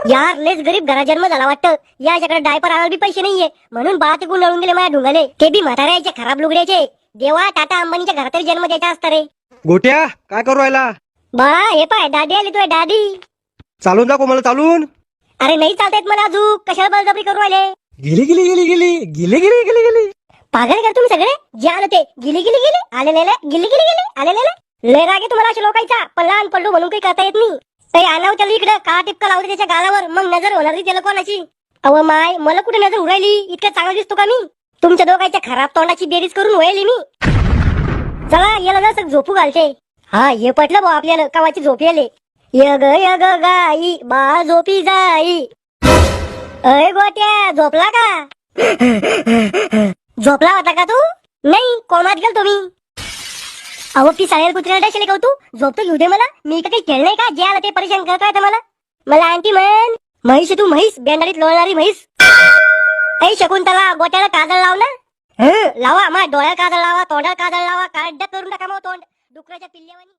यार लेच गरीब घरात जन्म झाला वाटतं. याच्याकडे डायपर आणायला बी पैसे नाहीये, म्हणून बाळा तिकून नळून गेले माझ्या ढुंगाले, ते बी म्हाताऱ्याचे खराब लुगड्याचे. देवा, टाटा अंबानीच्या घरात तरी जन्म द्यायचा असता रे. गोट्या काय करू राहिला? बाळा हे पाय, दादी आली तुझ्या दादी. चालून दाखव मला चालून. अरे नाही चालतायत मला अजून, कशाला बळजबरी करू राहिले? गेली गेली गेली गेली गेली गेली गेली गेली. पागल का तुम्ही सगळे? जे आले ते गिली गिली गेले, आले लेले गिली गिली गेले, आले लेले. लय राग आहे तुम्हाला अशा लोकांचा, पण लहान पडलो म्हणून काही करता येत नाही. काही आणाव त्याला इकडं, का टिपका लावते त्याच्या गालावर, मग नजर होणार नाही त्याला कोणाची. अव माय, मला कुठे नजर उरायली? इतकं चांगला दिसतो का मी? तुमच्या दोघांच्या खराब तोंडाची बेरीज करून व्हायली मी. चला याला जसं झोपू घालते. हा हे पटलं भाऊ आपल्याला, कावाची झोप येले. यग यग गाई बा झोपी जाई. अय गोट्या, झोपला का? झोपला होता का तू? नाही, कोमात गेल तुम्ही. अहो ती साडेल कुत्र्याला डशले का तू? झोपतो घेऊ दे मला, मी का काही खेळ नाही का? जे आला ते परेशान करतोय मला. मला आणखी म्हण, म्हैस तू म्हैस, बेंडाडीत लोळणारी म्हैस. ऐ शकुंतला, गोट्याला काजळ लाव ना. लावा, माझ्या डोळ्याला काजळ लावा, तोंडाला काजळ लावा, काढ करून टाका मग तोंड डुकराच्या पिल्ल्यावानी.